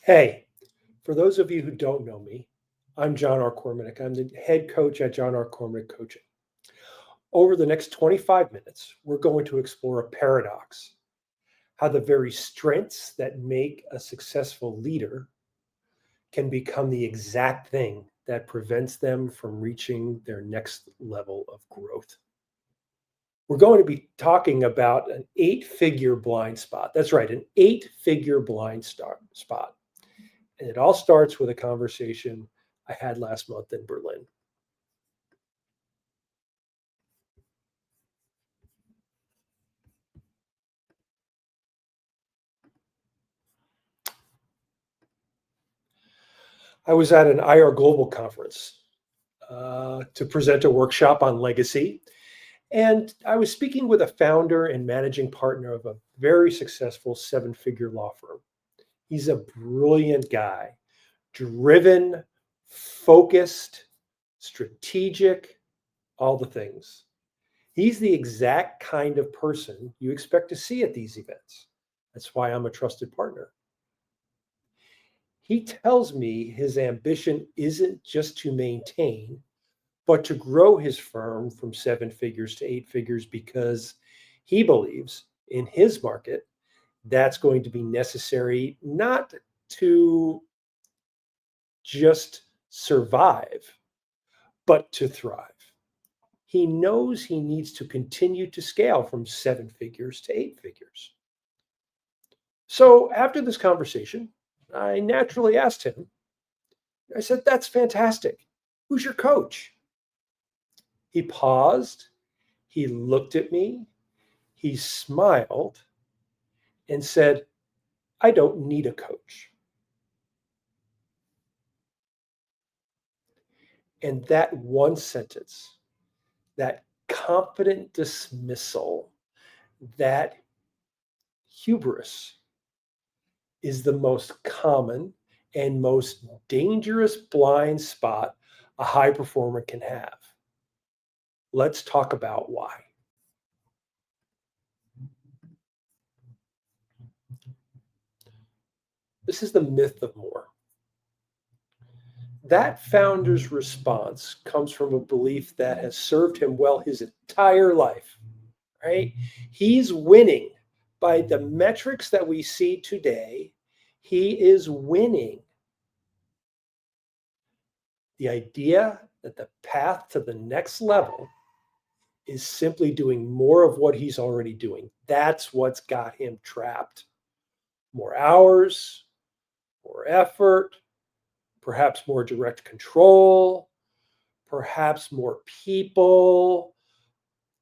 Hey, for those of you who don't know me, I'm John R. Kormanik. I'm the head coach at John R. Kormanik Coaching. Over the next 25 minutes, we're going to explore a paradox, how the very strengths that make a successful leader can become the exact thing that prevents them from reaching their next level of growth. We're going to be talking about an 8-figure blind spot. That's right, an 8-figure spot. And it all starts with a conversation I had last month in Berlin. I was at an IR Global conference to present a workshop on legacy. And I was speaking with a founder and managing partner of a very successful 7-figure law firm. He's a brilliant guy, driven, focused, strategic, all the things. He's the exact kind of person you expect to see at these events. That's why I'm a trusted partner. He tells me his ambition isn't just to maintain, but to grow his firm from 7 figures to 8 figures because he believes in his market that's going to be necessary not to just survive, but to thrive. He knows he needs to continue to scale from 7 figures to 8 figures. So after this conversation, I naturally asked him, I said, "That's fantastic. Who's your coach?" He paused, he looked at me, he smiled, and said, "I don't need a coach." And that one sentence, that confident dismissal, that hubris is the most common and most dangerous blind spot a high performer can have. Let's talk about why. This is the myth of more. That founder's response comes from a belief that has served him well his entire life, right? He's winning by the metrics that we see today. He is winning. The idea that the path to the next level is simply doing more of what he's already doing. That's what's got him trapped. More hours, more effort, perhaps more direct control, perhaps more people,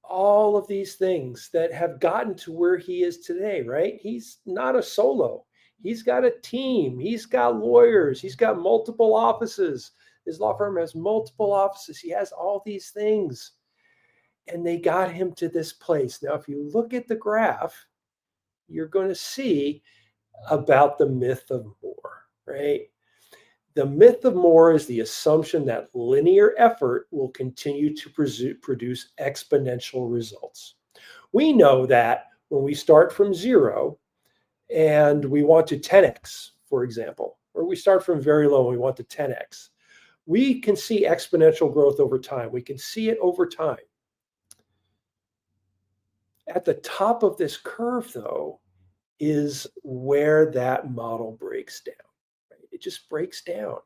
all of these things that have gotten to where he is today, right? He's not a solo. He's got a team. He's got lawyers. He's got multiple offices. His law firm has multiple offices. He has all these things. And they got him to this place. Now, if you look at the graph, you're going to see about the myth of more, right? The myth of more is the assumption that linear effort will continue to produce exponential results. We know that when we start from zero and we want to 10x, for example, or we start from very low and we want to 10x, we can see exponential growth over time. We can see it over time. At the top of this curve, though, is where that model breaks down. Right? It just breaks down.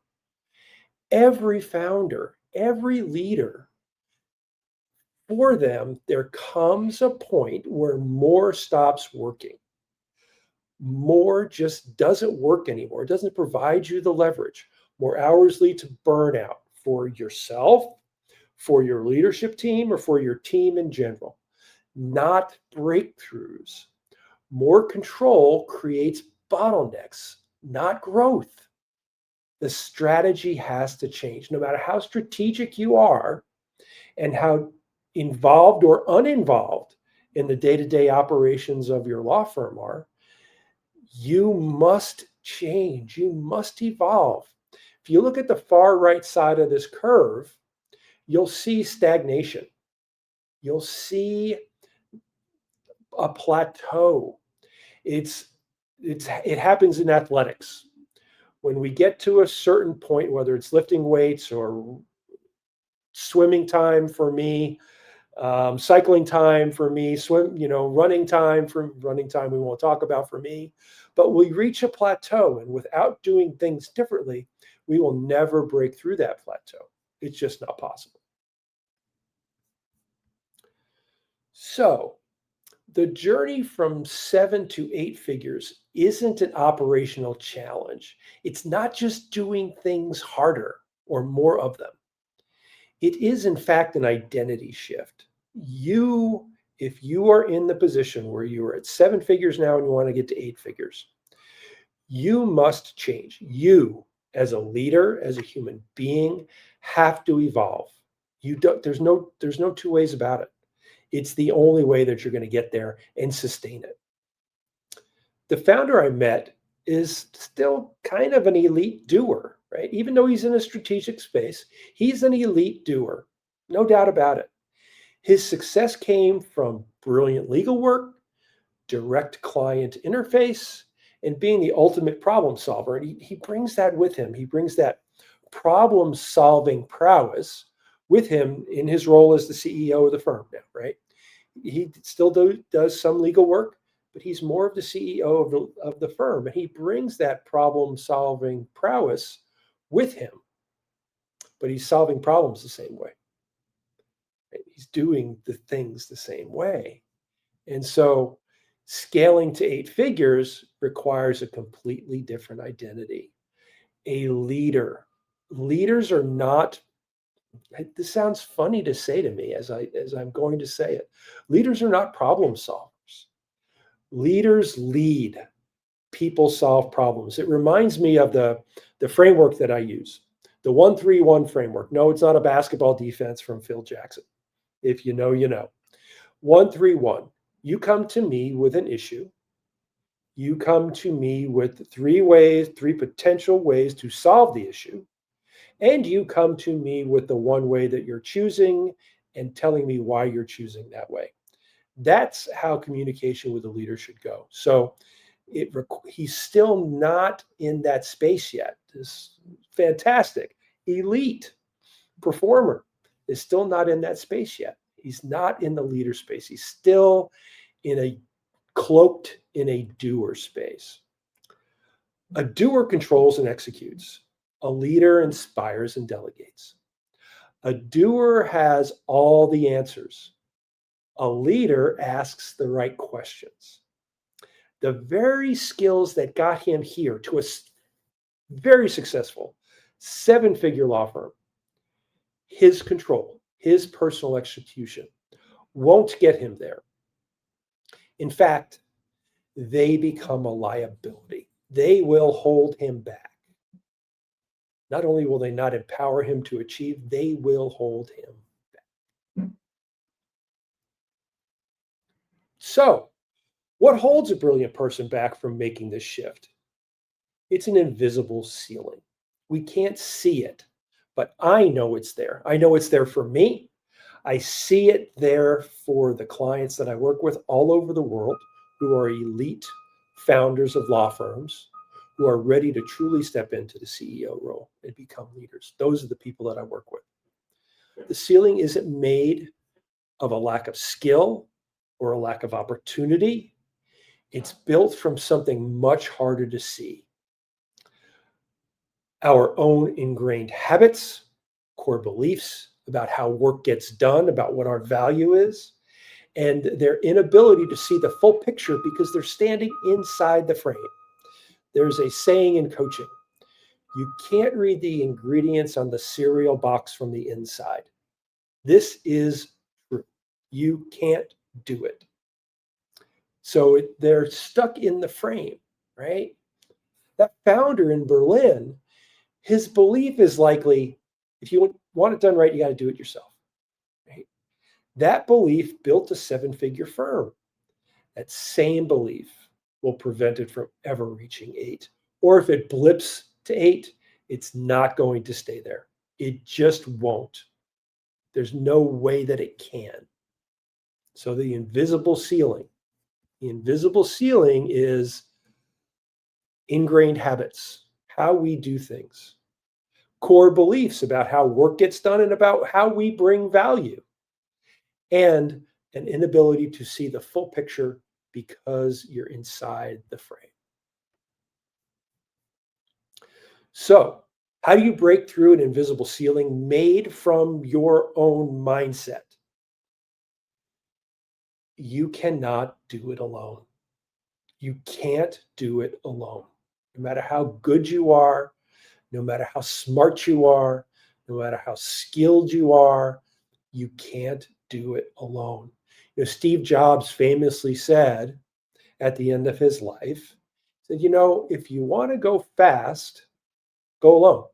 Every founder, every leader, for them, there comes a point where more stops working. More just doesn't work anymore. It doesn't provide you the leverage. More hours lead to burnout for yourself, for your leadership team, or for your team in general. Not breakthroughs. More control creates bottlenecks, not growth. The strategy has to change. No matter how strategic you are and how involved or uninvolved in the day-to-day operations of your law firm are, you must change. You must evolve. If you look at the far right side of this curve, you'll see stagnation. You'll see a plateau. It happens in athletics. When we get to a certain point, whether it's lifting weights or swimming time for me, cycling time for me, running time we won't talk about for me, but we reach a plateau, and without doing things differently, we will never break through that plateau. It's just not possible. So the journey from 7 to 8 figures isn't an operational challenge. It's not just doing things harder or more of them. It is, in fact, an identity shift. If you are in the position where you are at 7 figures now and you want to get to 8 figures, you must change. You, as a leader, as a human being, have to evolve. There's no two ways about it. It's the only way that you're going to get there and sustain it. The founder I met is still kind of an elite doer, right? Even though he's in a strategic space, he's an elite doer, no doubt about it. His success came from brilliant legal work, direct client interface, and being the ultimate problem solver. And he brings that with him. He brings that problem-solving prowess with him in his role as the CEO of the firm now, right? He still does some legal work, but he's more of the CEO of the firm. And he brings that problem-solving prowess with him, but he's solving problems the same way. He's doing the things the same way. And so scaling to 8 figures requires a completely different identity. A leader. Leaders are not, this sounds funny to say to me as I'm going to say it. Leaders are not problem solvers. Leaders lead. People solve problems. It reminds me of the framework that I use, the 1-3-1 framework. No, it's not a basketball defense from Phil Jackson. If you know, you know. 1-3-1. You come to me with an issue. You come to me with 3 potential ways to solve the issue. And you come to me with the one way that you're choosing and telling me why you're choosing that way. That's how communication with a leader should go. So he's still not in that space yet. This fantastic, elite performer is still not in that space yet. He's not in the leader space. He's still cloaked in a doer space. A doer controls and executes. A leader inspires and delegates. A doer has all the answers. A leader asks the right questions. The very skills that got him here to a very successful 7-figure law firm, his control, his personal execution, won't get him there. In fact, they become a liability. They will hold him back. Not only will they not empower him to achieve, they will hold him back. So, what holds a brilliant person back from making this shift? It's an invisible ceiling. We can't see it, but I know it's there. I know it's there for me. I see it there for the clients that I work with all over the world who are elite founders of law firms who are ready to truly step into the CEO role and become leaders. Those are the people that I work with. The ceiling isn't made of a lack of skill or a lack of opportunity. It's built from something much harder to see. Our own ingrained habits, core beliefs about how work gets done, about what our value is, and their inability to see the full picture because they're standing inside the frame. There's a saying in coaching, you can't read the ingredients on the cereal box from the inside. This is true. You can't do it. So they're stuck in the frame, right? That founder in Berlin, his belief is likely, if you want it done right, you got to do it yourself. Right? That belief built a 7-figure firm. That same belief will prevent it from ever reaching 8. Or if it blips to 8, it's not going to stay there. It just won't. There's no way that it can. So the invisible ceiling is ingrained habits how we do things, core beliefs about how work gets done and about how we bring value, and an inability to see the full picture because you're inside the frame. So, how do you break through an invisible ceiling made from your own mindset? You cannot do it alone. You can't do it alone. No matter how good you are, no matter how smart you are, no matter how skilled you are, you can't do it alone. Steve Jobs famously said at the end of his life, said, if you want to go fast, go alone.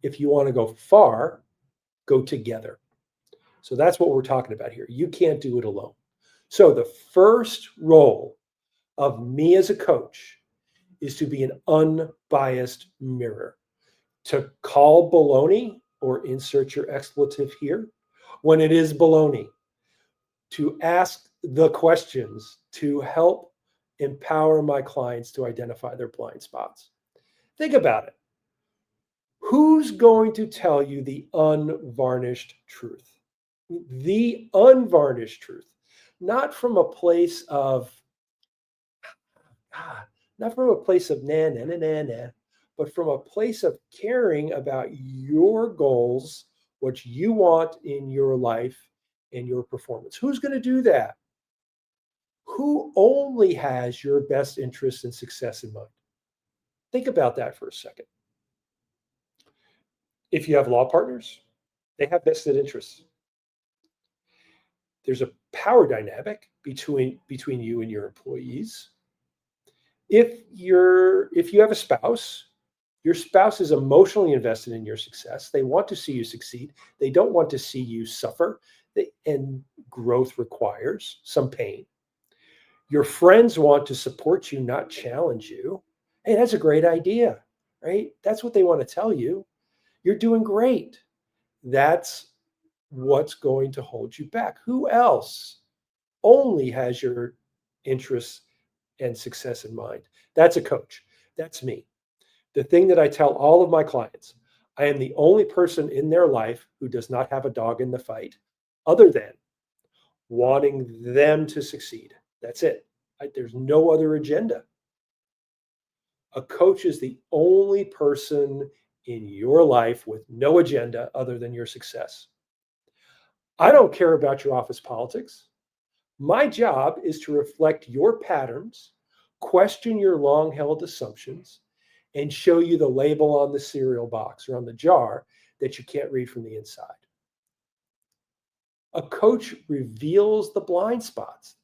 If you want to go far, go together. So that's what we're talking about here. You can't do it alone. So the first role of me as a coach is to be an unbiased mirror, to call baloney or insert your expletive here when it is baloney, to ask the questions to help empower my clients to identify their blind spots. Think about it. Who's going to tell you the unvarnished truth? The unvarnished truth, not from a place of, not from a place of nah, nah, nah, nah, nah, but from a place of caring about your goals, what you want in your life and your performance. Who's going to do that? Who only has your best interest and success in mind? Think about that for a second. If you have law partners, they have vested interests. There's a power dynamic between you and your employees. If you have a spouse, your spouse is emotionally invested in your success. They want to see you succeed. They don't want to see you suffer. And growth requires some pain. Your friends want to support you, not challenge you. Hey, that's a great idea, right? That's what they want to tell you. You're doing great. That's what's going to hold you back. Who else only has your interests and success in mind? That's a coach. That's me. The thing that I tell all of my clients, I am the only person in their life who does not have a dog in the fight other than wanting them to succeed. That's it. There's no other agenda. A coach is the only person in your life with no agenda other than your success. I don't care about your office politics. My job is to reflect your patterns, question your long held assumptions, and show you the label on the cereal box or on the jar that you can't read from the inside. A coach reveals the blind spots.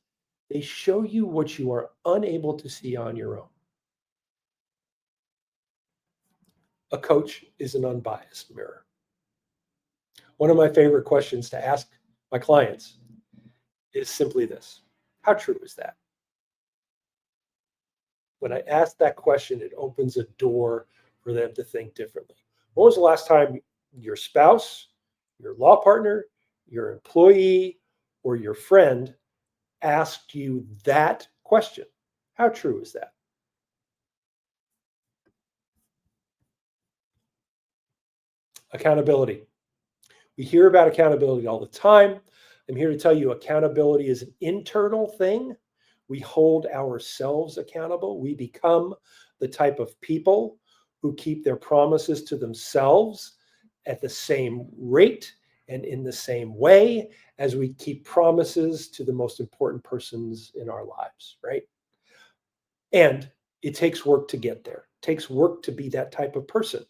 They show you what you are unable to see on your own. A coach is an unbiased mirror. One of my favorite questions to ask my clients is simply this: how true is that? When I ask that question, it opens a door for them to think differently. When was the last time your spouse, your law partner, your employee, or your friend asked you that question? How true is that? Accountability. We hear about accountability all the time. I'm here to tell you accountability is an internal thing. We hold ourselves accountable. We become the type of people who keep their promises to themselves at the same rate and in the same way as we keep promises to the most important persons in our lives, right? And it takes work to get there. It takes work to be that type of person.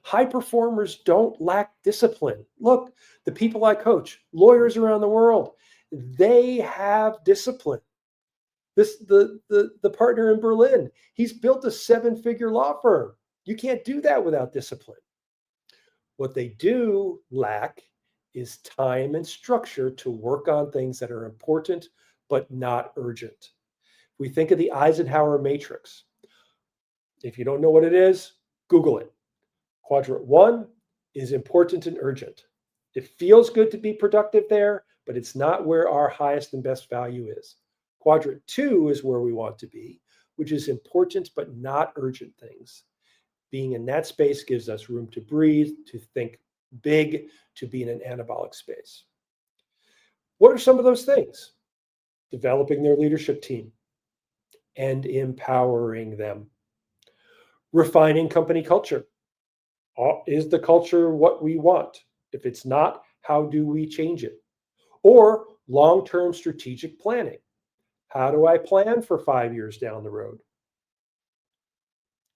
High performers don't lack discipline. Look, the people I coach, lawyers around the world, they have discipline. The partner in Berlin, he's built a 7-figure law firm. You can't do that without discipline. What they do lack is time and structure to work on things that are important but not urgent. We think of the Eisenhower matrix. If you don't know what it is, Google it. Quadrant 1 is important and urgent. It feels good to be productive there, but it's not where our highest and best value is. Quadrant 2 is where we want to be, which is important but not urgent things. Being in that space gives us room to breathe, to think big, to be in an anabolic space. What are some of those things? Developing their leadership team and empowering them. Refining company culture. Is the culture what we want? If it's not, how do we change it? Or long-term strategic planning. How do I plan for 5 years down the road?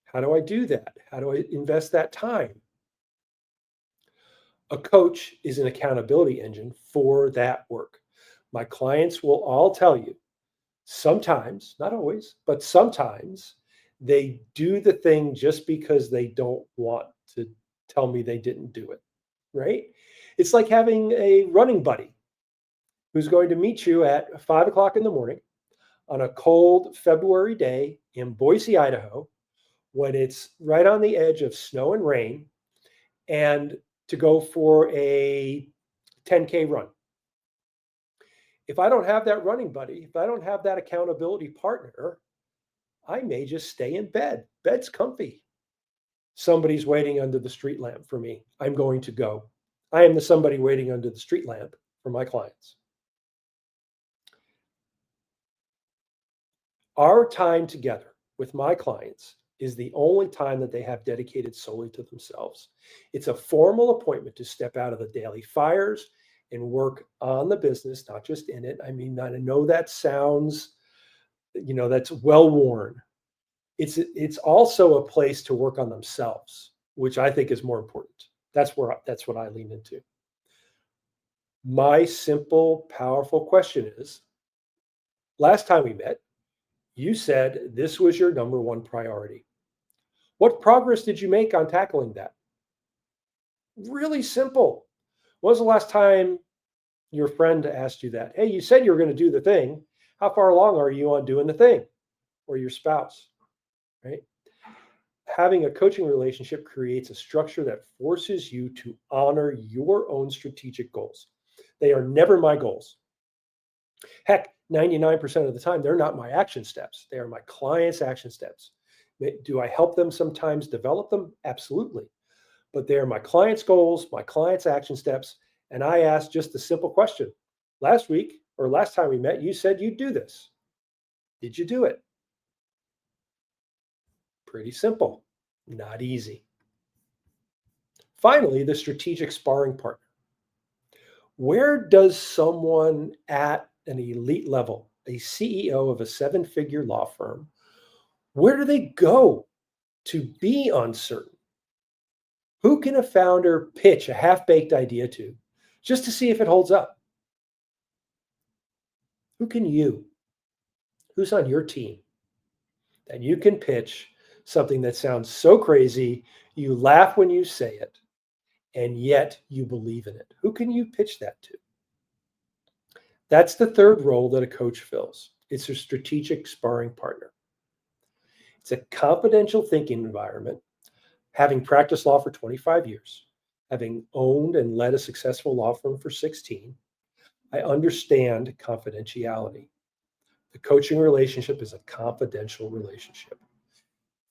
How do I do that? How do I invest that time? A coach is an accountability engine for that work. My clients will all tell you, sometimes, not always, but sometimes they do the thing just because they don't want to tell me they didn't do it, right? It's like having a running buddy who's going to meet you at 5 o'clock in the morning on a cold February day in Boise, Idaho, when it's right on the edge of snow and rain, and to go for a 10K run. If I don't have that running buddy, if I don't have that accountability partner, I may just stay in bed. Bed's comfy. Somebody's waiting under the street lamp for me. I'm going to go. I am the somebody waiting under the street lamp for my clients. Our time together with my clients is the only time that they have dedicated solely to themselves. It's a formal appointment to step out of the daily fires and work on the business, not just in it. I mean, I know that sounds, that's well worn. It's also a place to work on themselves, which I think is more important. That's what I lean into. My simple, powerful question is, last time we met, you said this was your number one priority. What progress did you make on tackling that? Really simple. When was the last time your friend asked you that? Hey, you said you were going to do the thing. How far along are you on doing the thing? Or your spouse, right? Having a coaching relationship creates a structure that forces you to honor your own strategic goals. They are never my goals. Heck, 99% of the time, they're not my action steps. They are my clients' action steps. Do I help them sometimes develop them? Absolutely. But they are my clients' goals, my clients' action steps. And I asked just a simple question. Last week, or last time we met, you said you'd do this. Did you do it? Pretty simple, not easy. Finally, the strategic sparring partner. Where does someone at an elite level, a CEO of a 7-figure law firm, where do they go to be uncertain? Who can a founder pitch a half-baked idea to just to see if it holds up? Who can you? Who's on your team that you can pitch something that sounds so crazy, you laugh when you say it, and yet you believe in it? Who can you pitch that to? That's the third role that a coach fills. It's a strategic sparring partner. It's a confidential thinking environment. Having practiced law for 25 years, having owned and led a successful law firm for 16, I understand confidentiality. The coaching relationship is a confidential relationship.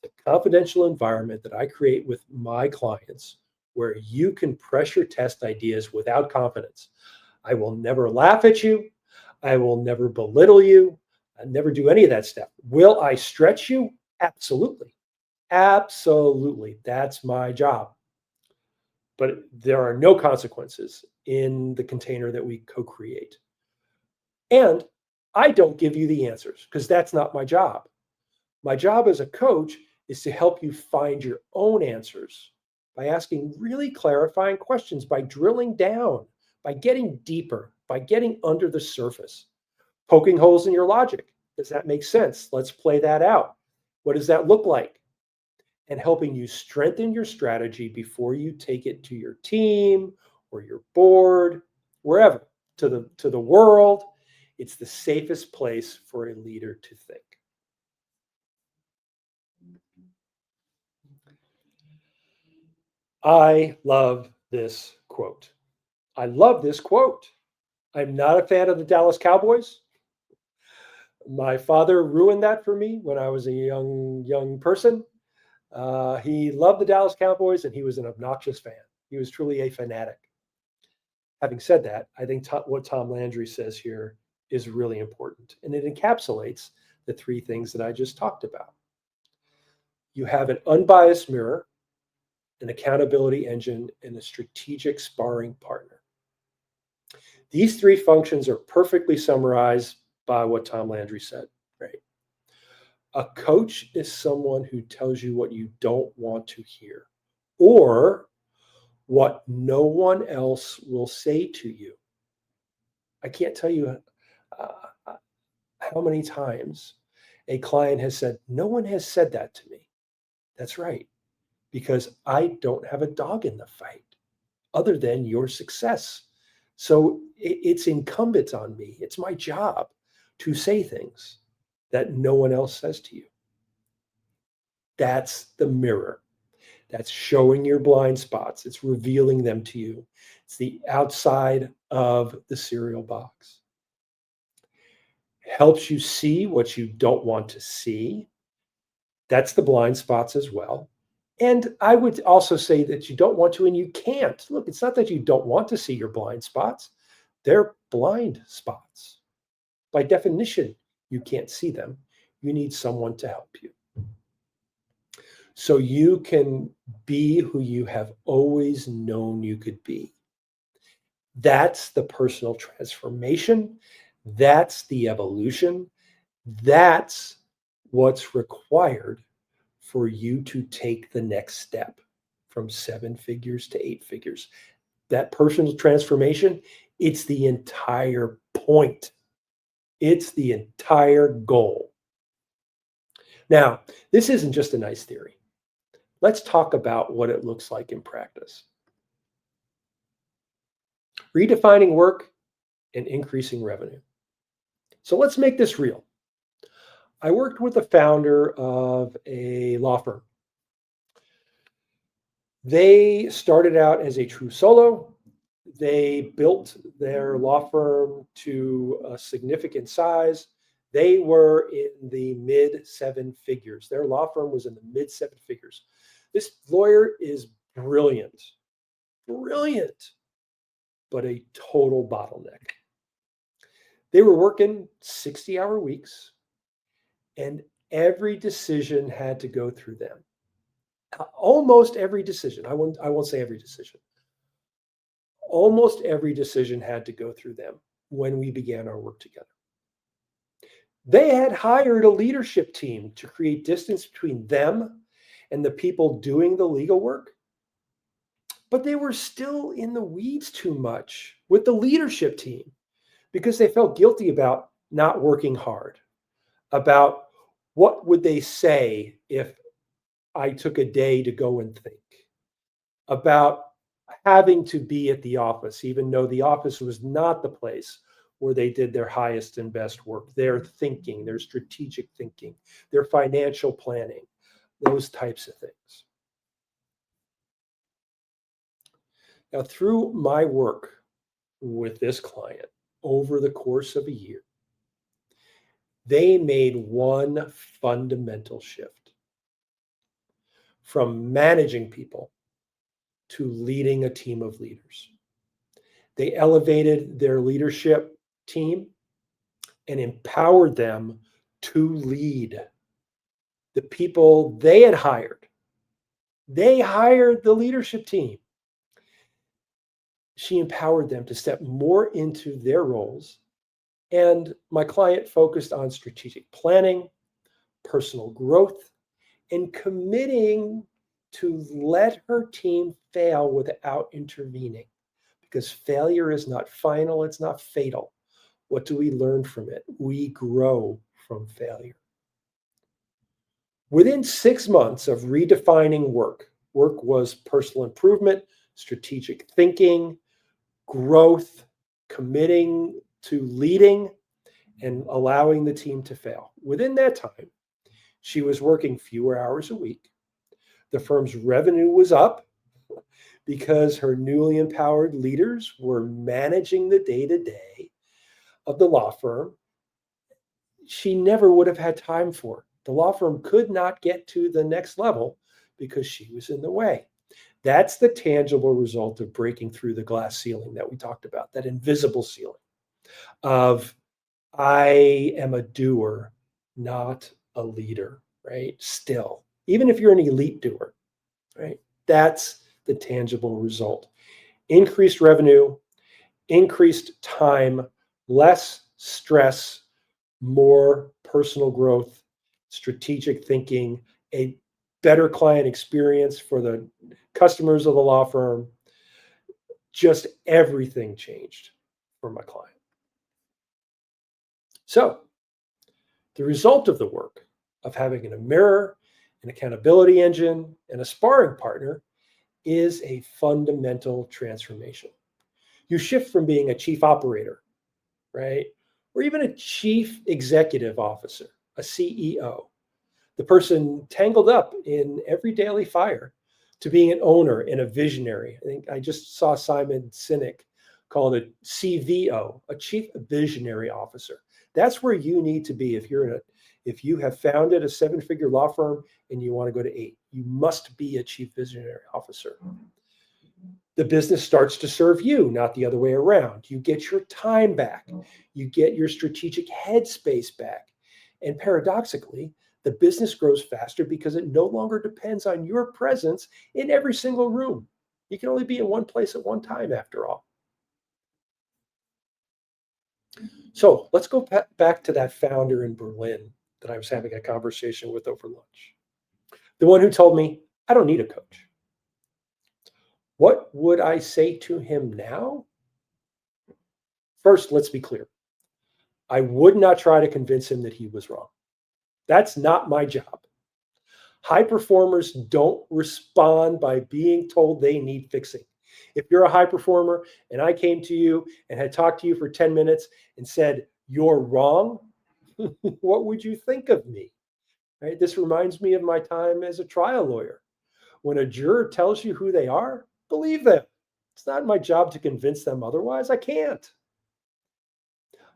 The confidential environment that I create with my clients where you can pressure test ideas without confidence. I will never laugh at you. I will never belittle you. I never do any of that stuff. Will I stretch you? Absolutely. Absolutely. That's my job. But there are no consequences in the container that we co-create. And I don't give you the answers because that's not my job. My job as a coach is to help you find your own answers by asking really clarifying questions, by drilling down, by getting deeper, by getting under the surface, poking holes in your logic. Does that make sense? Let's play that out. What does that look like? And helping you strengthen your strategy before you take it to your team or your board, wherever, to the world. It's the safest place for a leader to think. I love this quote. I love this quote. I'm not a fan of the Dallas Cowboys. My father ruined that for me when I was a young person. He loved the Dallas Cowboys and he was an obnoxious fan. He was truly a fanatic. Having said that, I think what Tom Landry says here is really important, and it encapsulates the three things that I just talked about. You have an unbiased mirror, an accountability engine, and a strategic sparring partner. These three functions are perfectly summarized by what Tom Landry said, right? A coach is someone who tells you what you don't want to hear or what no one else will say to you. I can't tell you uh, how many times a client has said, "No one has said that to me." That's right, because I don't have a dog in the fight other than your success. So it's incumbent on me. It's my job to say things that no one else says to you. That's the mirror. That's showing your blind spots. It's revealing them to you. It's the outside of the cereal box. Helps you see what you don't want to see. That's the blind spots as well. And I would also say that you don't want to and you can't. Look, it's not that you don't want to see your blind spots, they're blind spots. By definition, you can't see them. You need someone to help you. So you can be who you have always known you could be. That's the personal transformation. That's the evolution. That's what's required for you to take the next step from 7 figures to 8 figures. That personal transformation, it's the entire point. It's the entire goal. Now, this isn't just a nice theory. Let's talk about what it looks like in practice. Redefining work and increasing revenue. So let's make this real. I worked with the founder of a law firm. They started out as a true solo. They built their law firm to a significant size. They were in the mid 7 figures. Their law firm was in the mid 7 figures. This lawyer is brilliant, brilliant, but a total bottleneck. They were working 60-hour weeks, and every decision had to go through them. Almost every decision. I won't say every decision. Almost every decision had to go through them when we began our work together. They had hired a leadership team to create distance between them and the people doing the legal work, but they were still in the weeds too much with the leadership team because they felt guilty about not working hard, about what would they say if I took a day to go and think, about having to be at the office, even though the office was not the place where they did their highest and best work, their thinking, their strategic thinking, their financial planning, those types of things. Now, through my work with this client over the course of a year, they made one fundamental shift from managing people to leading a team of leaders. They elevated their leadership team and empowered them to lead the people they had hired. They hired the leadership team. She empowered them to step more into their roles. And my client focused on strategic planning, personal growth, and committing to let her team fail without intervening. Because failure is not final, it's not fatal. What do we learn from it? We grow from failure. Within 6 months of redefining work was personal improvement, strategic thinking, growth, committing to leading, and allowing the team to fail. Within that time, she was working fewer hours a week. The firm's revenue was up because her newly empowered leaders were managing the day-to-day of the law firm. She never would have had time for it. The law firm could not get to the next level because she was in the way. That's the tangible result of breaking through the glass ceiling that we talked about, that invisible ceiling of I am a doer, not a leader, right? Still, even if you're an elite doer, right? That's the tangible result. Increased revenue, increased time, less stress, more personal growth, strategic thinking, a better client experience for the customers of the law firm. Just everything changed for my client. So, the result of the work of having a mirror, an accountability engine, and a sparring partner is a fundamental transformation. You shift from being a chief operator, right? Or even a chief executive officer, a CEO, the person tangled up in every daily fire, to being an owner and a visionary. I think I just saw Simon Sinek call it a CVO, a chief visionary officer. That's where you need to be if you have founded a seven-figure law firm and you want to go to 8. You must be a chief visionary officer. The business starts to serve you, not the other way around. You get your time back. You get your strategic headspace back. And paradoxically, the business grows faster because it no longer depends on your presence in every single room. You can only be in one place at one time, after all. So let's go back to that founder in Berlin that I was having a conversation with over lunch. The one who told me, I don't need a coach. What would I say to him now? First, let's be clear. I would not try to convince him that he was wrong. That's not my job. High performers don't respond by being told they need fixing. If you're a high performer and I came to you and had talked to you for 10 minutes and said, you're wrong, what would you think of me? Right? This reminds me of my time as a trial lawyer. When a juror tells you who they are, believe them. It's not my job to convince them otherwise. I can't.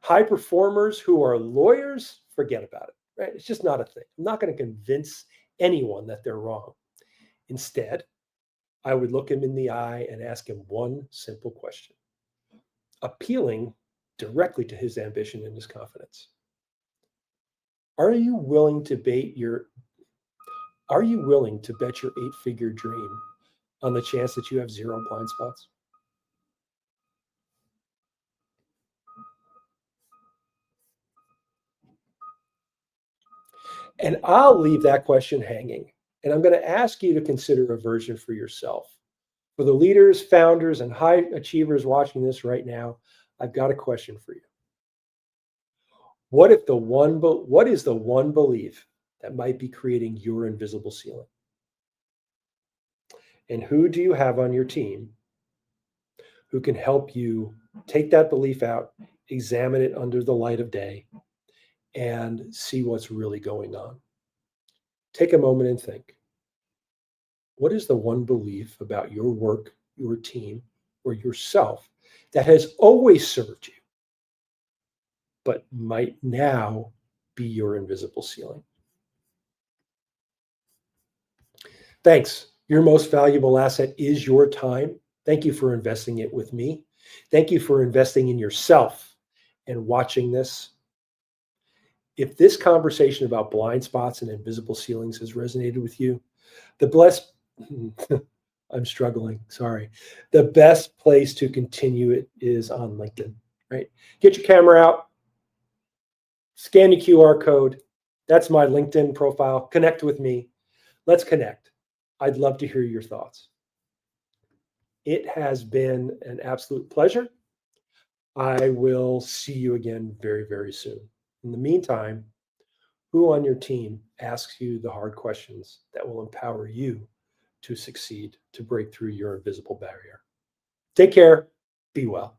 High performers who are lawyers, forget about it. Right? It's just not a thing. I'm not going to convince anyone that they're wrong. Instead, I would look him in the eye and ask him one simple question, appealing directly to his ambition and his confidence. Are you willing to bet your 8-figure dream on the chance that you have 0 blind spots? And I'll leave that question hanging. And I'm going to ask you to consider a version for yourself. For the leaders, founders, and high achievers watching this right now, I've got a question for you. What is the one belief that might be creating your invisible ceiling? And who do you have on your team who can help you take that belief out, examine it under the light of day, and see what's really going on? Take a moment and think. What is the one belief about your work, your team, or yourself that has always served you, but might now be your invisible ceiling? Thanks. Your most valuable asset is your time. Thank you for investing it with me. Thank you for investing in yourself and watching this. If this conversation about blind spots and invisible ceilings has resonated with you, the blessed, I'm struggling, sorry. The best place to continue it is on LinkedIn, right? Get your camera out, scan the QR code. That's my LinkedIn profile. Connect with me. Let's connect. I'd love to hear your thoughts. It has been an absolute pleasure. I will see you again very, very soon. In the meantime, who on your team asks you the hard questions that will empower you to succeed, to break through your invisible barrier? Take care. Be well.